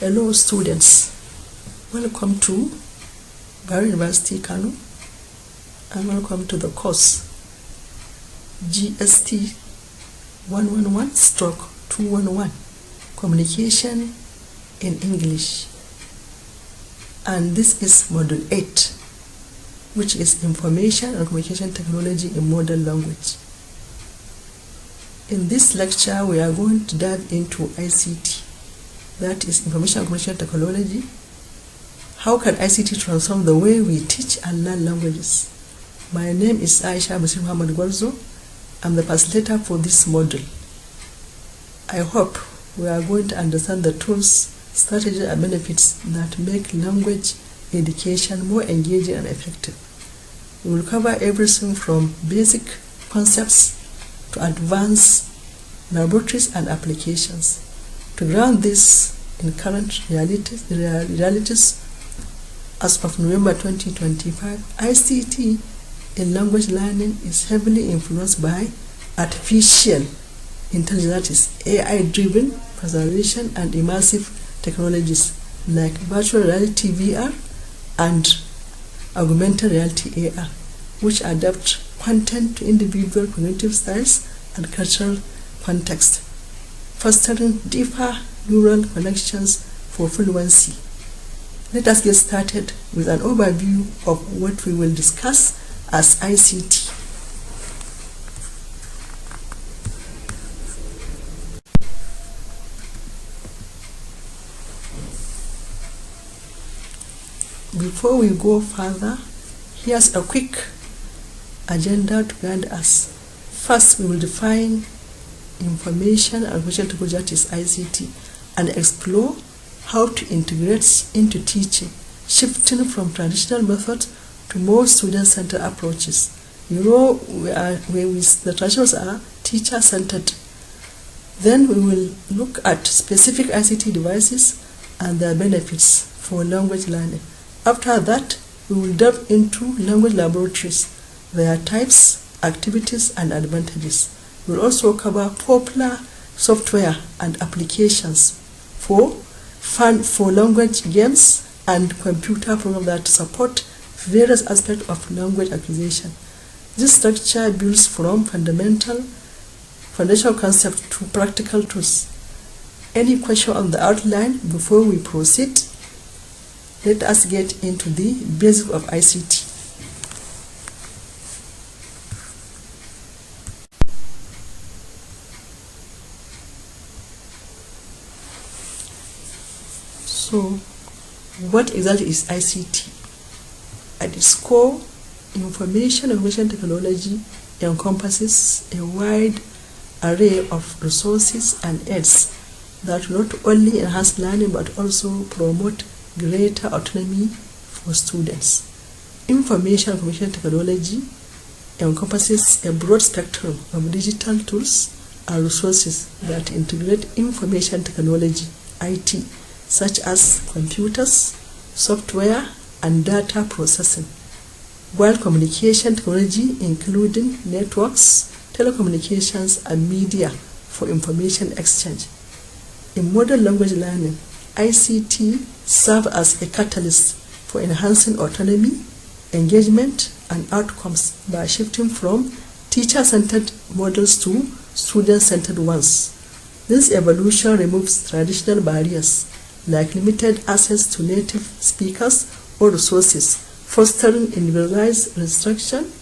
Hello students, welcome to Gwarzo University Kano and welcome to the course GST 111/211 Communication in English, and this is Module 8, which is Information and Communication Technology in Modern Language. In this lecture we are going to dive into ICT, that is Information and Communication Technology. How can ICT transform the way we teach and learn languages? My name is Aisha Muhammad Gwarzo. I'm the facilitator for this module. I hope we are going to understand the tools, strategies, and benefits that make language education more engaging and effective. We will cover everything from basic concepts to advanced laboratories and applications. To ground this in current realities, as of November 2025, ICT in language learning is heavily influenced by artificial intelligence, that is AI-driven personalization and immersive technologies like virtual reality VR and augmented reality AR, which adapt content to individual cognitive styles and cultural context, fostering deeper neural connections for fluency. Let us get started with an overview of what we will discuss as ICT. Before we go further, here's a quick agenda to guide us. First, we will define Information and Communication Technology, that is ICT, and explore how to integrate into teaching, shifting from traditional methods to more student-centered approaches. The traditionals are teacher-centered. Then we will look at specific ICT devices and their benefits for language learning. After that, we will delve into language laboratories, their types, activities, and advantages. We will also cover popular software and applications for language games and computer programs that support various aspects of language acquisition. This structure builds from foundational concepts to practical tools. Any question on the outline before we proceed? Let us get into the basics of ICT. So, what exactly is ICT? At its core, information and communication technology encompasses a wide array of resources and aids that not only enhance learning but also promote greater autonomy for students. Information and communication technology encompasses a broad spectrum of digital tools and resources that integrate information technology, IT, such as computers, software, and data processing, while communication technology including networks, telecommunications, and media for information exchange. In modern language learning, ICT serves as a catalyst for enhancing autonomy, engagement, and outcomes by shifting from teacher-centered models to student-centered ones. This evolution removes traditional barriers like limited access to native speakers or resources, fostering individualized instruction,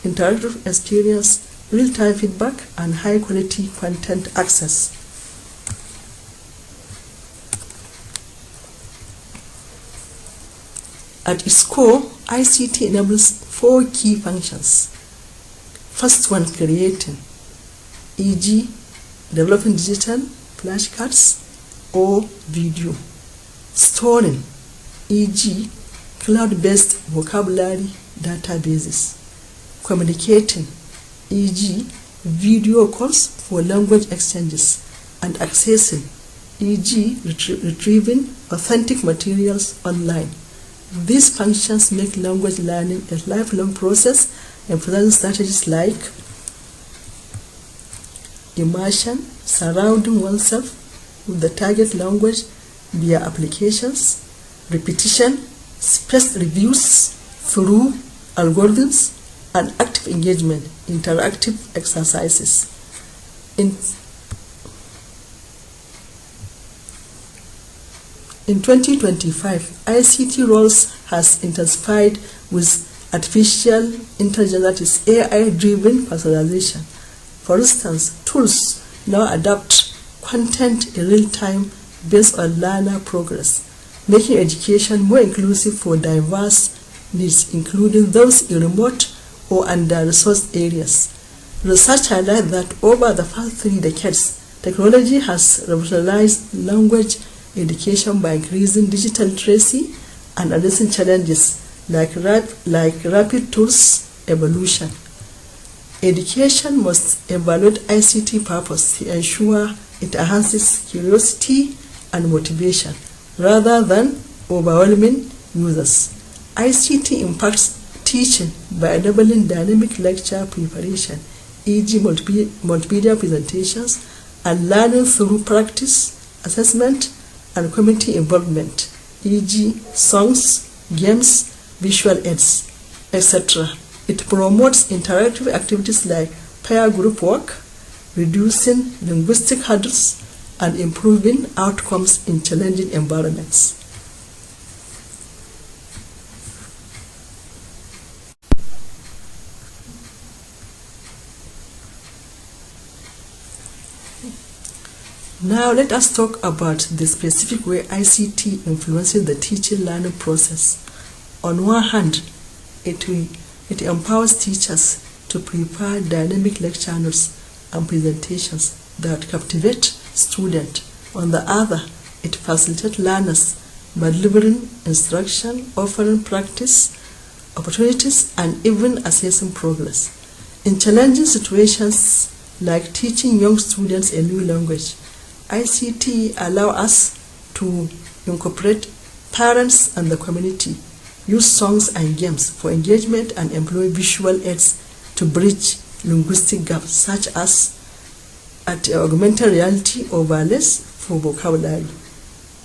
interactive experience, real-time feedback, and high-quality content access. At its core, ICT enables 4 key functions. First one, creating, e.g., developing digital flashcards or video. Storing, e.g., cloud-based vocabulary databases. Communicating, e.g., video calls for language exchanges. And accessing, e.g., retrieving authentic materials online. These functions make language learning a lifelong process, emphasizing strategies like immersion, surrounding oneself with the target language, via applications, repetition, spaced reviews through algorithms, and active engagement, interactive exercises. In 2025, ICT roles has intensified with artificial intelligence, that is AI-driven personalization. For instance, tools now adapt content in real time based on learner progress, making education more inclusive for diverse needs, including those in remote or under-resourced areas. Research highlights that over the past 3 decades, technology has revolutionized language education by increasing digital literacy and addressing challenges like rapid tools evolution. Education must evaluate ICT purpose to ensure it enhances curiosity and motivation rather than overwhelming users. ICT impacts teaching by enabling dynamic lecture preparation, e.g. multimedia presentations, and learning through practice, assessment, and community involvement, e.g. songs, games, visual aids, etc. It promotes interactive activities like peer group work, reducing linguistic hurdles, and improving outcomes in challenging environments. Now let us talk about the specific way ICT influences the teaching learning process. On one hand, it empowers teachers to prepare dynamic lecture notes and presentations that captivate students. On the other, it facilitates learners by delivering instruction, offering practice opportunities, and even assessing progress. In challenging situations like teaching young students a new language, ICT allow us to incorporate parents and the community, use songs and games for engagement, and employ visual aids to bridge linguistic gaps, such as augmented reality overlays for vocabulary.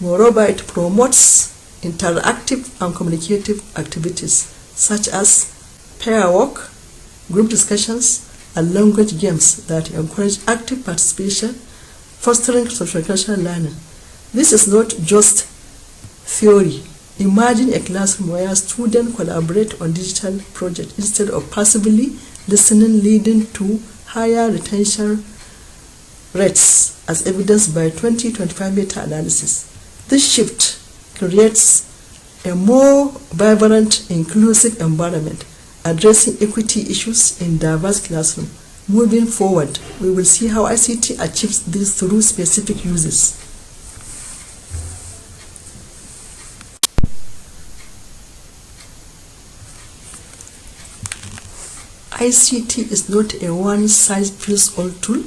Moreover, it promotes interactive and communicative activities such as pair work, group discussions, and language games that encourage active participation, fostering sociocultural learning. This is not just theory. Imagine a classroom where students collaborate on digital projects instead of passively listening, leading to higher retention rates, as evidenced by 2025 meta-analysis. This shift creates a more vibrant, inclusive environment, addressing equity issues in diverse classrooms. Moving forward, we will see how ICT achieves this through specific uses. ICT is not a one-size-fits-all tool.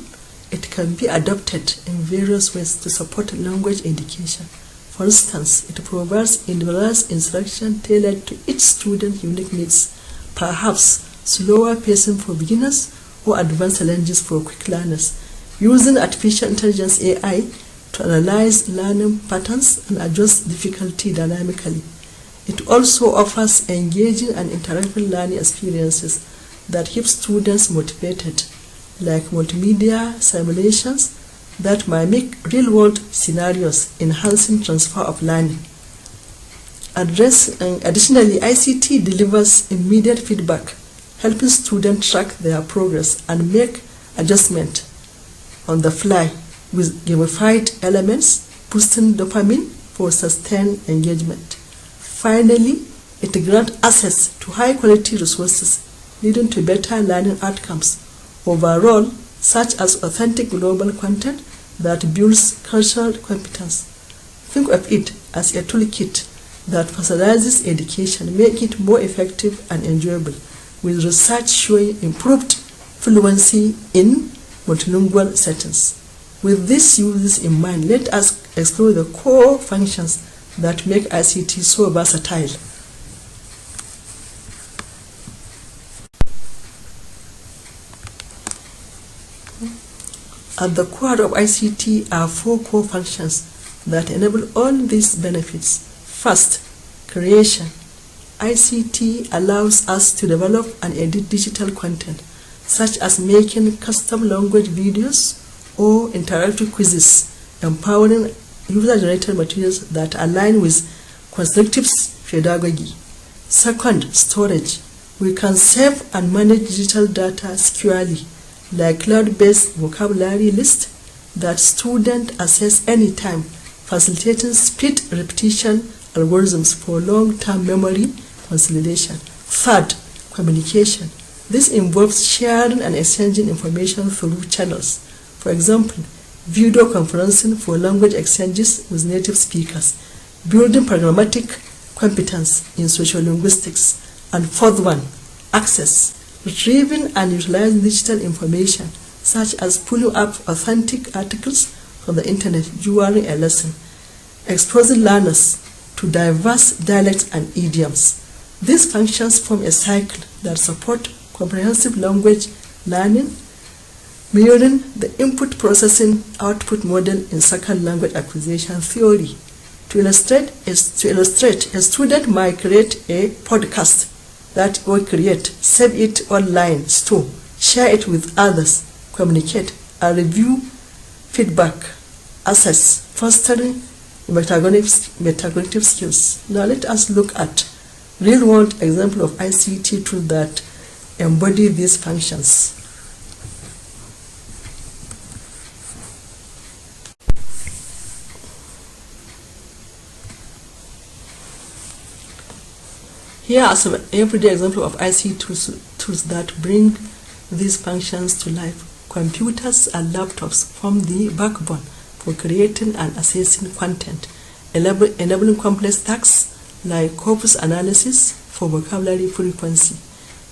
It can be adopted in various ways to support language education. For instance, it provides individualized instruction tailored to each student's unique needs, perhaps slower pacing for beginners or advanced challenges for quick learners, using artificial intelligence AI to analyze learning patterns and adjust difficulty dynamically. It also offers engaging and interactive learning experiences that keep students motivated, like multimedia simulations that mimic real-world scenarios, enhancing transfer of learning. Additionally, ICT delivers immediate feedback, helping students track their progress and make adjustments on the fly with gamified elements, boosting dopamine for sustained engagement. Finally, it grants access to high-quality resources, leading to better learning outcomes overall, such as authentic global content that builds cultural competence. Think of it as a toolkit that personalizes education, making it more effective and enjoyable, with research showing improved fluency in multilingual settings. With these uses in mind, let us explore the core functions that make ICT so versatile. At the core of ICT are 4 core functions that enable all these benefits. First, creation. ICT allows us to develop and edit digital content, such as making custom language videos or interactive quizzes, empowering user-generated materials that align with constructive pedagogy. Second, storage. We can save and manage digital data securely, like cloud-based vocabulary lists that students access anytime, facilitating speed repetition algorithms for long-term memory consolidation. Third, communication. This involves sharing and exchanging information through channels. For example, video conferencing for language exchanges with native speakers, building programmatic competence in sociolinguistics. And fourth one, access. Retrieving and utilizing digital information, such as pulling up authentic articles from the internet during a lesson, exposing learners to diverse dialects and idioms. These functions form a cycle that support comprehensive language learning, mirroring the input processing output model in second language acquisition theory. To illustrate, a student might create a podcast that will create, save it online, store, share it with others, communicate, and review feedback, assess, fostering metacognitive skills. Now let us look at real-world example of ICT tools that embody these functions. Here are some everyday examples of ICT tools that bring these functions to life. Computers and laptops form the backbone for creating and assessing content, enabling complex tasks like corpus analysis for vocabulary frequency.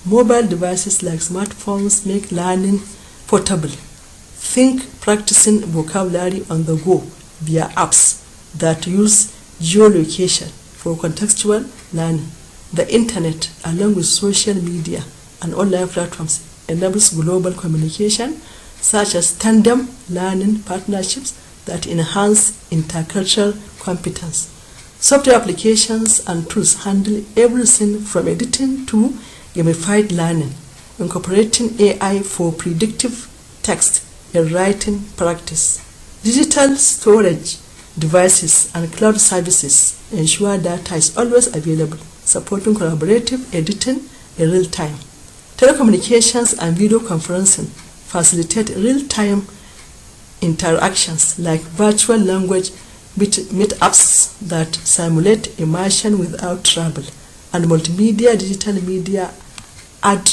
Mobile devices like smartphones make learning portable. Think practicing vocabulary on the go via apps that use geolocation for contextual learning. The internet, along with social media and online platforms, enables global communication, such as tandem learning partnerships that enhance intercultural competence. Software applications and tools handle everything from editing to gamified learning, incorporating AI for predictive text and writing practice. Digital storage devices and cloud services ensure data is always available, supporting collaborative editing in real time. Telecommunications and video conferencing facilitate real-time interactions like virtual language meetups that simulate immersion without travel, and multimedia digital media add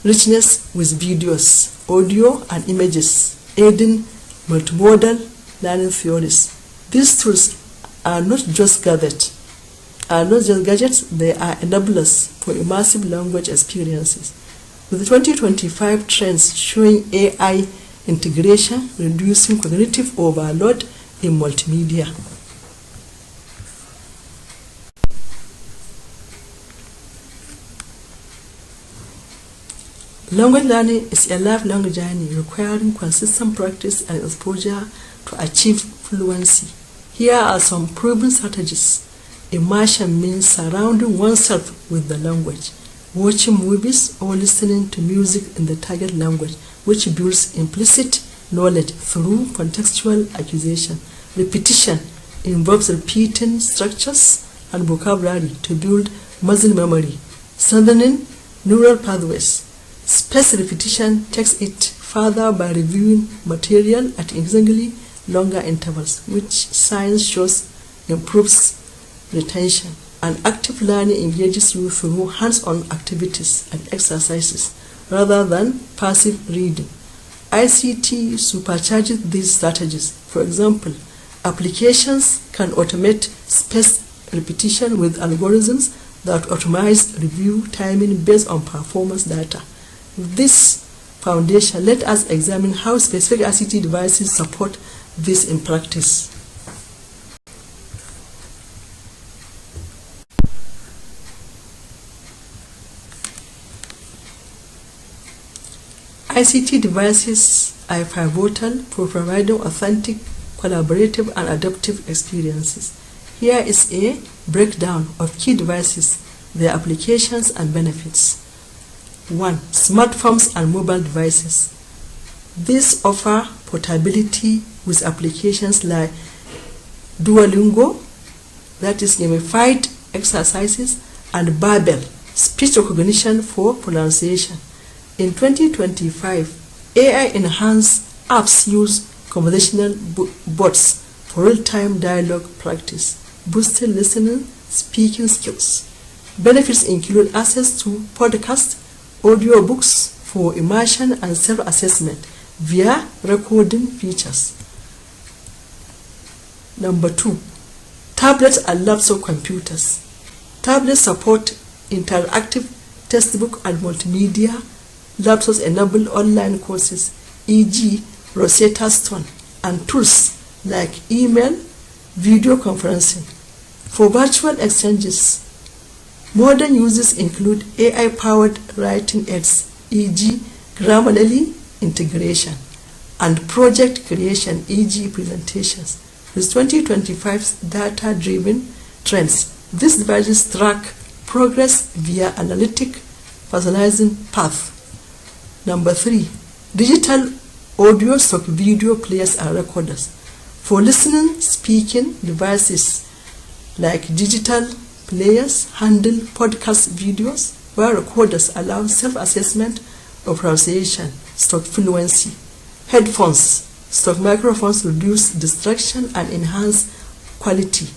richness with videos, audio, and images, aiding multimodal learning theories. These tools are not just gadgets, they are enablers for immersive language experiences. With 2025 trends showing AI integration, reducing cognitive overload in multimedia. Language learning is a lifelong journey requiring consistent practice and exposure to achieve fluency. Here are some proven strategies. Immersion means surrounding oneself with the language, watching movies or listening to music in the target language, which builds implicit knowledge through contextual acquisition. Repetition involves repeating structures and vocabulary to build muscle memory, strengthening neural pathways. Spaced repetition takes it further by reviewing material at increasingly longer intervals, which science shows improves retention. And active learning engages you through hands-on activities and exercises rather than passive reading. ICT supercharges these strategies. For example, applications can automate spaced repetition with algorithms that optimize review timing based on performance data. With this foundation, let us examine how specific ICT devices support this in practice. ICT devices are pivotal for providing authentic, collaborative, and adaptive experiences. Here is a breakdown of key devices, their applications and benefits. 1. Smartphones and mobile devices. These offer portability with applications like Duolingo, that is gamified exercises, and Babel, speech recognition for pronunciation. In 2025, AI-enhanced apps use conversational bots for real-time dialogue practice, boosting listening, speaking skills. Benefits include access to podcasts, audiobooks for immersion and self-assessment via recording features. Number 2. Tablets and laptop computers. Tablets support interactive textbook and multimedia. Laptops enable online courses, e.g. Rosetta Stone, and tools like email, video conferencing. For virtual exchanges, modern uses include AI-powered writing aids, e.g. Grammarly integration, and project creation, e.g. presentations. With 2025's data-driven trends, these devices track progress via analytic personalizing path. Number 3. Digital audio stock video players and recorders. For listening, speaking devices like digital players handle podcast videos, while recorders allow self-assessment of pronunciation, stock fluency. Headphones, stock microphones reduce distraction and enhance quality.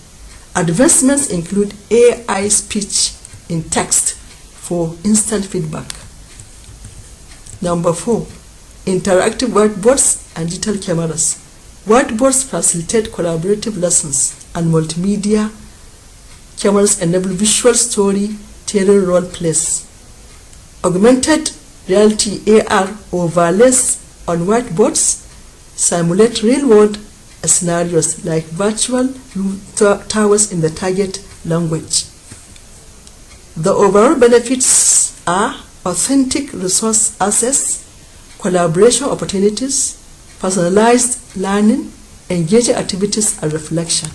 Advancements include AI speech in text for instant feedback. Number 4. Interactive whiteboards and digital cameras. Whiteboards facilitate collaborative lessons, and multimedia cameras enable visual storytelling role plays. Augmented reality AR overlays on whiteboards simulate real-world scenarios like virtual towers in the target language. The overall benefits are authentic resource access, collaboration opportunities, personalized learning, engaging activities, and reflection.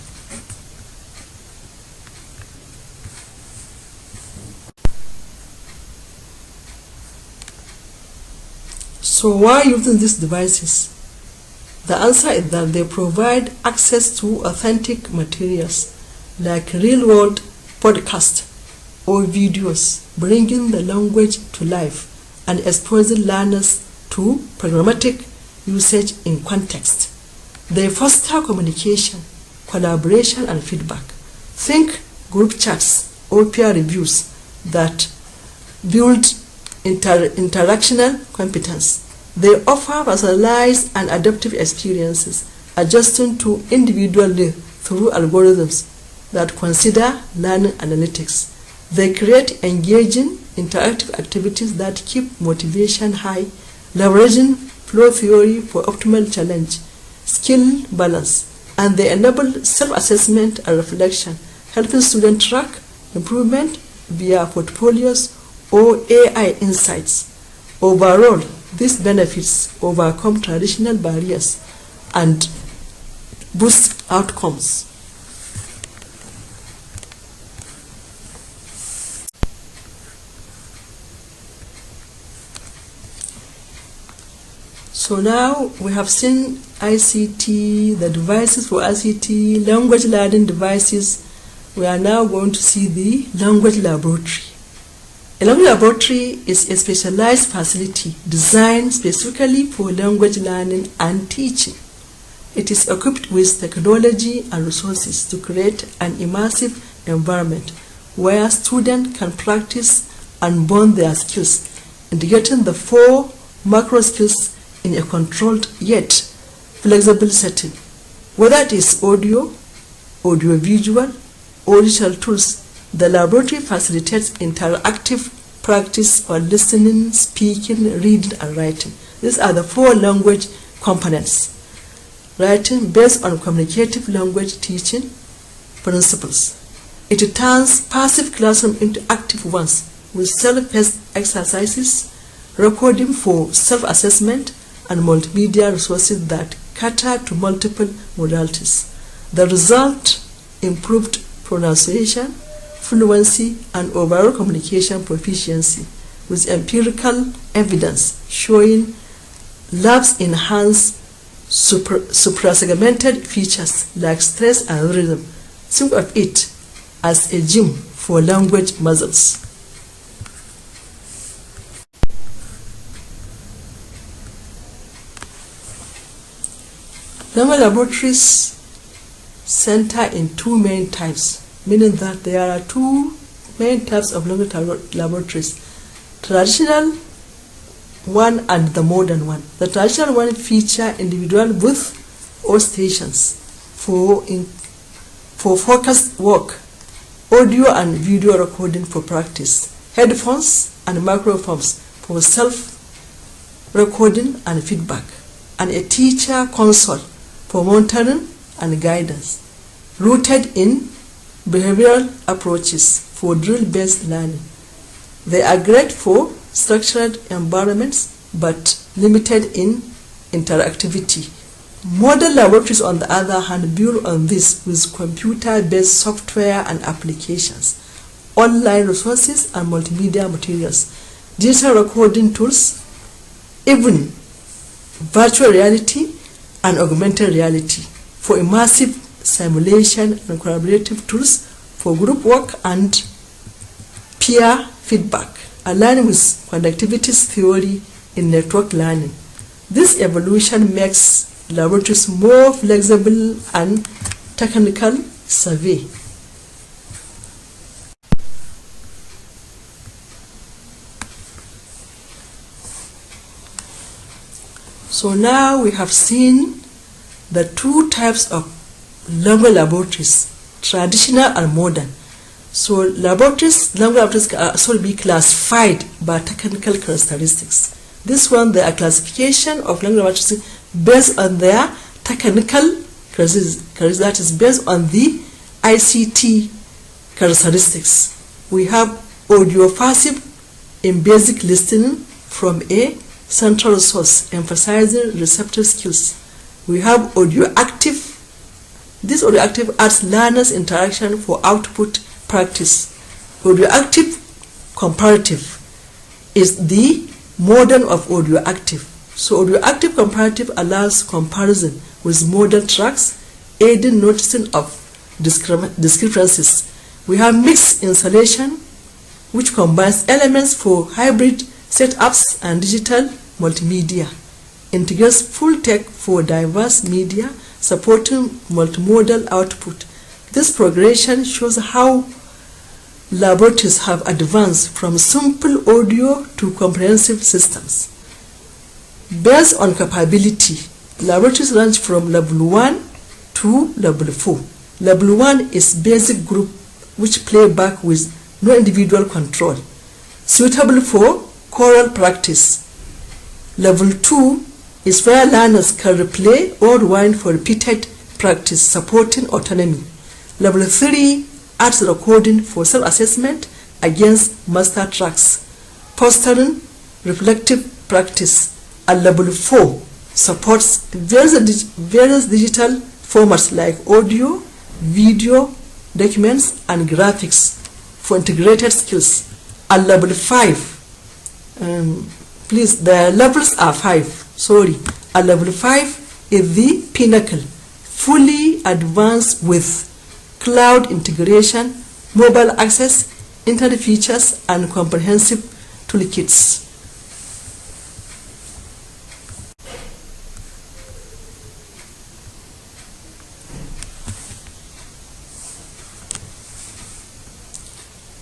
So why using these devices? The answer is that they provide access to authentic materials like real-world podcasts or videos, bringing the language to life and exposing learners to programmatic usage in context. They foster communication, collaboration, and feedback. Think group chats or peer reviews that build interactional competence. They offer personalized and adaptive experiences, adjusting to individual needs through algorithms that consider learning analytics. They create engaging, interactive activities that keep motivation high, leveraging flow theory for optimal challenge, skill balance, and they enable self-assessment and reflection, helping students track improvement via portfolios or AI insights. Overall, these benefits overcome traditional barriers and boost outcomes. So now we have seen ICT, the devices for ICT, language learning devices. We are now going to see the language laboratory. A language laboratory is a specialized facility designed specifically for language learning and teaching. It is equipped with technology and resources to create an immersive environment where students can practice and bond their skills, integrating the 4 macro skills in a controlled yet flexible setting. Whether it is audio, audiovisual, or digital tools, the laboratory facilitates interactive practice on listening, speaking, reading, and writing. These are the 4 language components. Writing based on communicative language teaching principles. It turns passive classroom into active ones with self-paced exercises, recording for self-assessment, and multimedia resources that cater to multiple modalities. The result: improved pronunciation, fluency, and overall communication proficiency, with empirical evidence showing labs enhance suprasegmented features like stress and rhythm. Think of it as a gym for language muscles. Language laboratories center in two main types, meaning that there are two main types of language laboratories: traditional one and the modern one. The traditional one feature individual booths or stations for focused work, audio and video recording for practice, headphones and microphones for self-recording and feedback, and a teacher console for monitoring and guidance, rooted in behavioral approaches for drill-based learning. They are great for structured environments but limited in interactivity. Modern laboratories, on the other hand, build on this with computer-based software and applications, online resources and multimedia materials, digital recording tools, even virtual reality and augmented reality for immersive simulation, and collaborative tools for group work and peer feedback, aligned with connectivity theory in network learning. This evolution makes laboratories more flexible and technical savvy. So now we have seen the two types of language laboratories, traditional and modern. So language laboratories can also be classified by technical characteristics. This one, there are classification of language laboratories based on their technical characteristics, that is based on the ICT characteristics. We have audio-passive in basic listening from a central source, emphasizing receptive skills. We have audio-active. This audio-active adds learners' interaction for output practice. Audio-active comparative is the modern of audio-active. So audio-active comparative allows comparison with model tracks, aiding noticing of discrepancies. We have mixed installation, which combines elements for hybrid setups and digital multimedia, integrates full tech for diverse media, supporting multimodal output. This progression shows how laboratories have advanced from simple audio to comprehensive systems. Based on capability, laboratories range from level 1 to level 4. Level 1 is basic group which play back with no individual control, suitable for choral practice. Level 2 is where learners can replay or rewind for repeated practice, supporting autonomy. Level 3 adds recording for self-assessment against master tracks, fostering reflective practice. And level 4 supports various digital formats like audio, video, documents, and graphics for integrated skills. And level 5, please, the levels are 5, sorry. And level 5 is the pinnacle, fully advanced with cloud integration, mobile access, internet features, and comprehensive toolkits.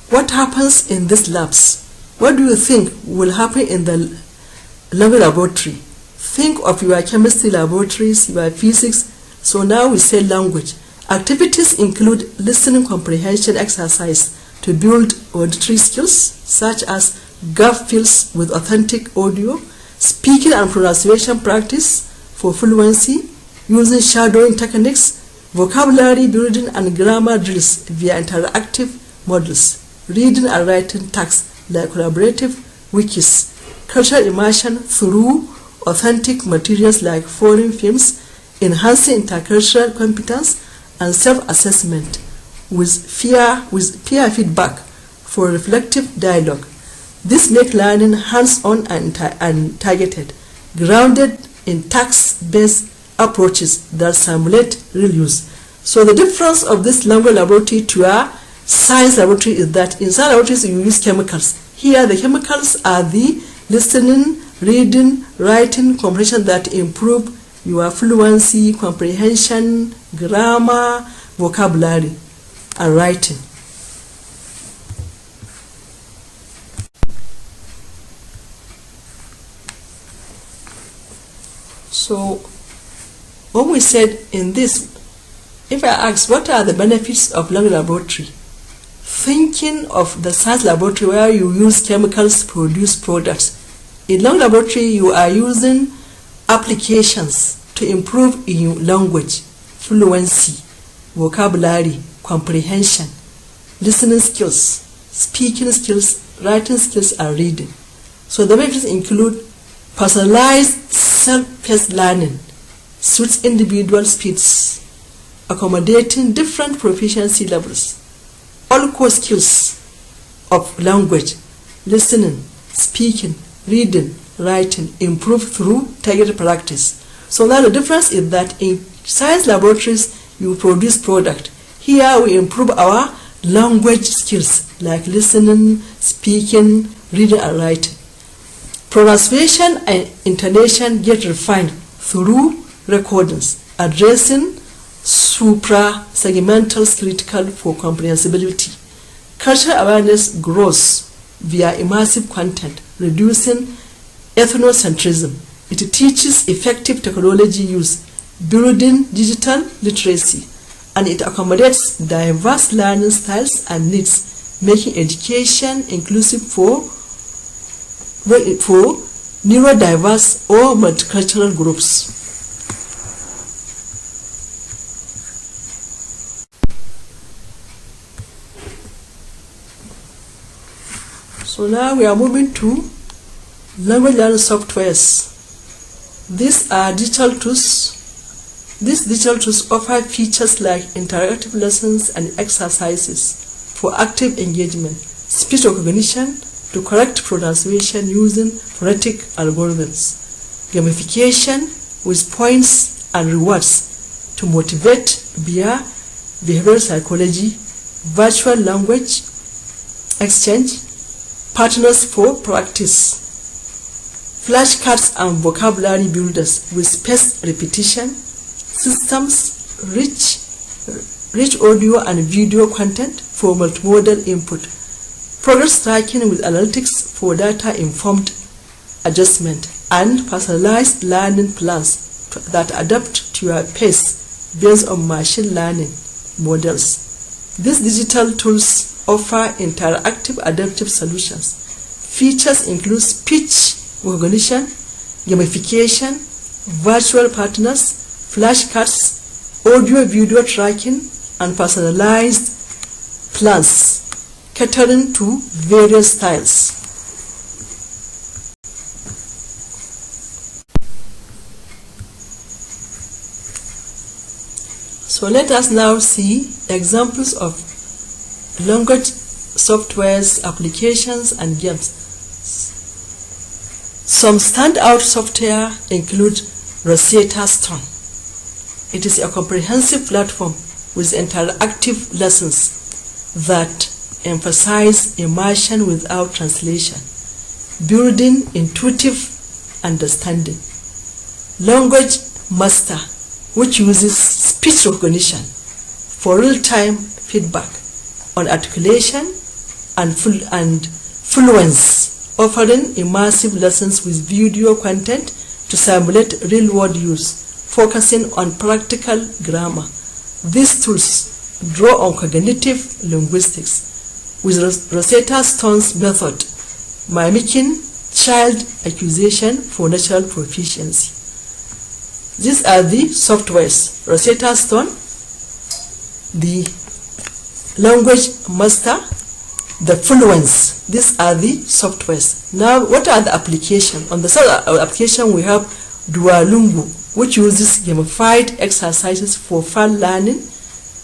What happens in these labs? What do you think will happen in the language laboratory? Think of your chemistry laboratories, your physics. So now we say language. Activities include listening comprehension exercise to build auditory skills, such as gap fills with authentic audio, speaking and pronunciation practice for fluency, using shadowing techniques, vocabulary building and grammar drills via interactive models, reading and writing tasks like collaborative wikis, cultural immersion through authentic materials like foreign films, enhancing intercultural competence and self-assessment with peer feedback for reflective dialogue. This makes learning hands-on and targeted, grounded in task-based approaches that simulate real use. So the difference of this language laboratory to a science laboratory is that in science laboratories you use chemicals. Here the chemicals are the listening, reading, writing, comprehension that improve your fluency, comprehension, grammar, vocabulary, and writing. So when we said in this, if I ask what are the benefits of language laboratory, thinking of the science laboratory where you use chemicals to produce products. In language laboratory you are using applications to improve in language, fluency, vocabulary, comprehension, listening skills, speaking skills, writing skills, and reading. So the benefits include personalized self-paced learning, suits individual speeds, accommodating different proficiency levels. All core skills of language, listening, speaking, reading, writing improve through targeted practice. So now the difference is that in science laboratories you produce product. Here we improve our language skills like listening, speaking, reading, and writing. Pronunciation and intonation get refined through recordings, addressing supra-segmental critical for comprehensibility. Cultural awareness grows via immersive content, reducing ethnocentrism. It teaches effective technology use, building digital literacy, and it accommodates diverse learning styles and needs, making education inclusive for neurodiverse or multicultural groups. So now we are moving to language learning softwares. These are digital tools. These digital tools offer features like interactive lessons and exercises for active engagement, speech recognition to correct pronunciation using phonetic algorithms, gamification with points and rewards to motivate via behavioral psychology, virtual language exchange, partners for practice, flashcards and vocabulary builders with spaced repetition, systems, rich audio and video content for multimodal input, progress tracking with analytics for data-informed adjustment, and personalized learning plans that adapt to your pace based on machine learning models. These digital tools offer interactive adaptive solutions. Features include speech recognition, gamification, virtual partners, flashcards, audio-video tracking, and personalized plans catering to various styles. So let us now see examples of language softwares, applications, and games. Some standout software include Rosetta Stone. It is a comprehensive platform with interactive lessons that emphasize immersion without translation, building intuitive understanding. Language Master, which uses speech recognition for real-time feedback on articulation and fluence, offering immersive lessons with video content to simulate real-world use, focusing on practical grammar. These tools draw on cognitive linguistics with Rosetta Stone's method, mimicking child acquisition for natural proficiency. These are the softwares: Rosetta Stone, the Language Master, the Fluence. These are the softwares. Now, what are the applications? On the side of application, we have Duolingo, which uses gamified exercises for fun learning,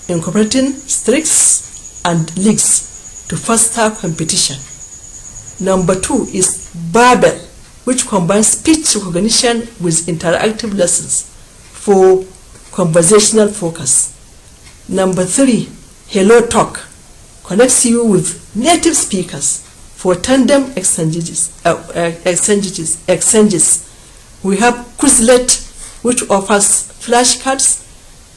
incorporating streaks and leagues to foster competition. Number 2 is Babel, which combines speech recognition with interactive lessons for conversational focus. Number 3, Hello Talk, connects you with native speakers for tandem exchanges. We have Quizlet, which offers flashcards,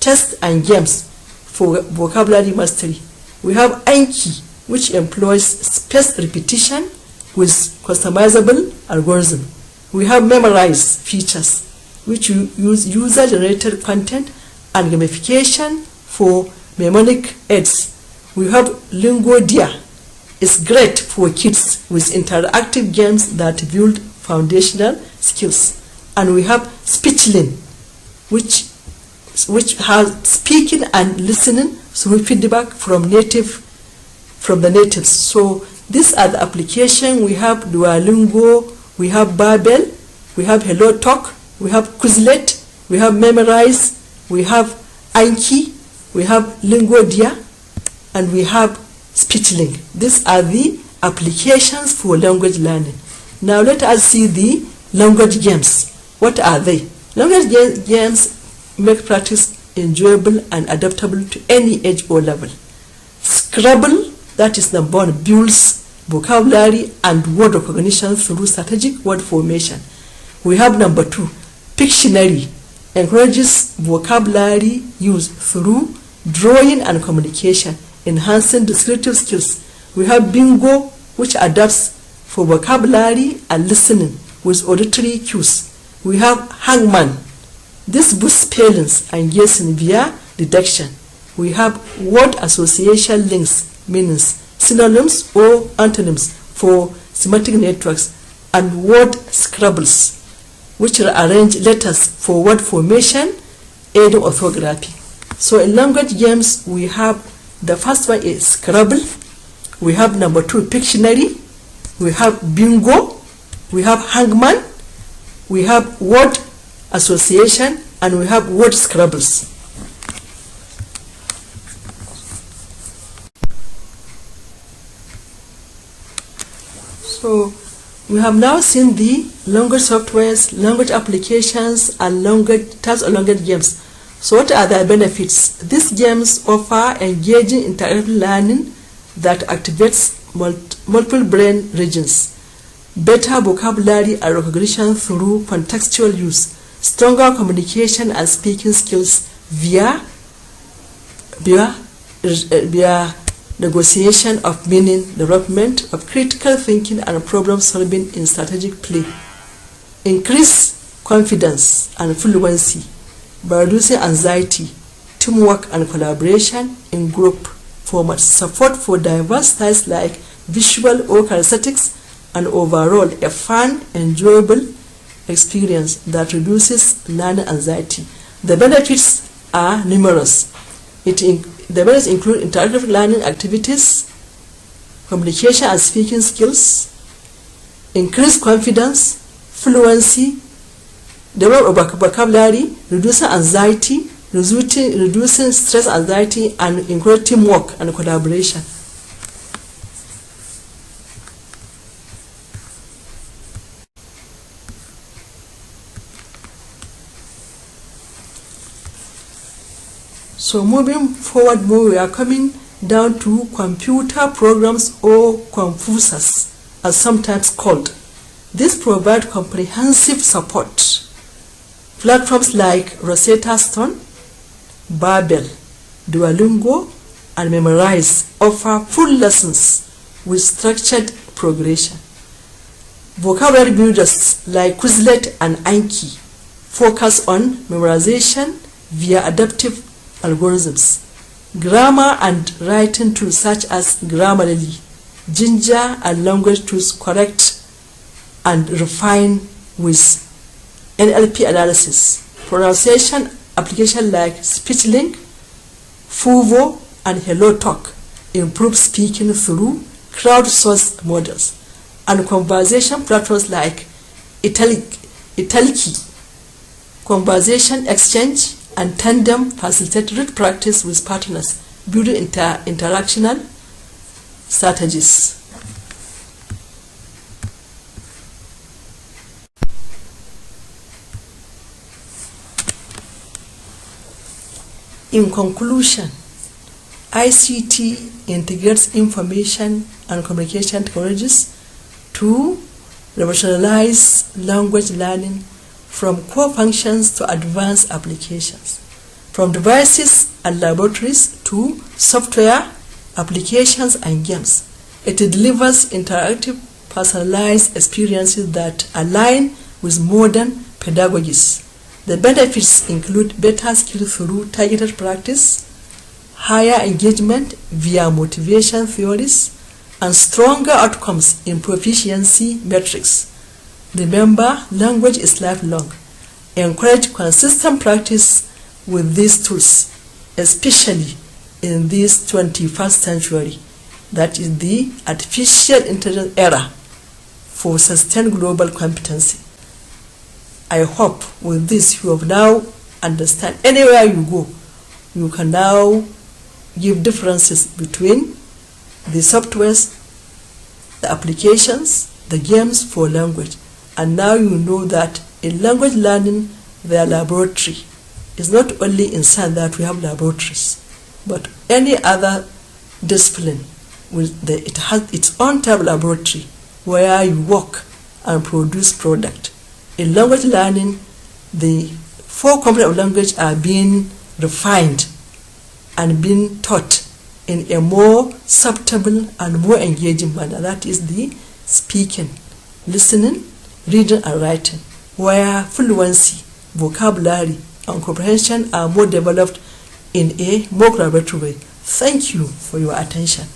tests, and games for vocabulary mastery. We have Anki, which employs spaced repetition with customizable algorithm. We have Memorize features, which use user-generated content and gamification for mnemonic aids. We have Lingodia. It's great for kids with interactive games that build foundational skills. And we have Speechling, which has speaking and listening through feedback from the natives. So these are the applications. We have Duolingo, we have Babel, we have Hello Talk, we have Quizlet, we have Memorize, we have Anki, we have Lingodia, and we have Speechling. These are the applications for language learning. Now let us see the language games. What are they? Language games make practice enjoyable and adaptable to any age or level. Scrabble, that is number 1, builds vocabulary and word recognition through strategic word formation. We have number 2, Pictionary, encourages vocabulary use through drawing and communication, enhancing descriptive skills. We have Bingo, which adapts for vocabulary and listening with auditory cues. We have Hangman. This boosts spellings and guessing via deduction. We have word association links, meanings, synonyms or antonyms for semantic networks, and word scrabbles, which arrange letters for word formation, aiding orthography. So in language games, we have the first one is Scrabble, we have number 2 Pictionary, we have Bingo, we have Hangman, we have word association, and we have word scrabbles. So we have now seen the language softwares, language applications, and types of language games. So what are their benefits? These games offer engaging interactive learning that activates multiple brain regions, better vocabulary and recognition through contextual use, stronger communication and speaking skills via negotiation of meaning, development of critical thinking and problem solving in strategic play, increase confidence and fluency by reducing anxiety, teamwork and collaboration in group formats, support for diverse styles like visual or kinesthetics, and overall a fun, enjoyable experience that reduces learning anxiety. The benefits are numerous. The benefits include interactive learning activities, communication and speaking skills, increased confidence, fluency, development of vocabulary, reducing anxiety, reducing stress, anxiety, and encouraging teamwork and collaboration. So moving forward more, we are coming down to computer programs or confusers, as sometimes called. These provide comprehensive support. Platforms like Rosetta Stone, Babel, Duolingo, and Memorize offer full lessons with structured progression. Vocabulary builders like Quizlet and Anki focus on memorization via adaptive algorithms. Grammar and writing tools such as Grammarly, Ginger, and language tools correct and refine with NLP analysis. Pronunciation applications like Speechlink, Fuvo, and Hello Talk improve speaking through crowdsourced models, and conversation platforms like Italki. Conversation exchange and tandem facilitate rich practice with partners, building interactional strategies. In conclusion, ICT integrates information and communication technologies to revolutionize language learning from core functions to advanced applications, from devices and laboratories to software, applications, and games. It delivers interactive, personalized experiences that align with modern pedagogies. The benefits include better skills through targeted practice, higher engagement via motivation theories, and stronger outcomes in proficiency metrics. Remember, language is lifelong. Encourage consistent practice with these tools, especially in this 21st century, that is the artificial intelligence era, for sustained global competency. I hope with this you have now understand. Anywhere you go, you can now give differences between the softwares, the applications, the games for language. And now you know that in language learning, their laboratory is not only in science that we have laboratories, but any other discipline, it has its own type of laboratory where you work and produce product. In language learning, the 4 components of language are being refined and being taught in a more subtle and more engaging manner. That is the speaking, listening, reading, and writing, where fluency, vocabulary, and comprehension are more developed in a more collaborative way. Thank you for your attention.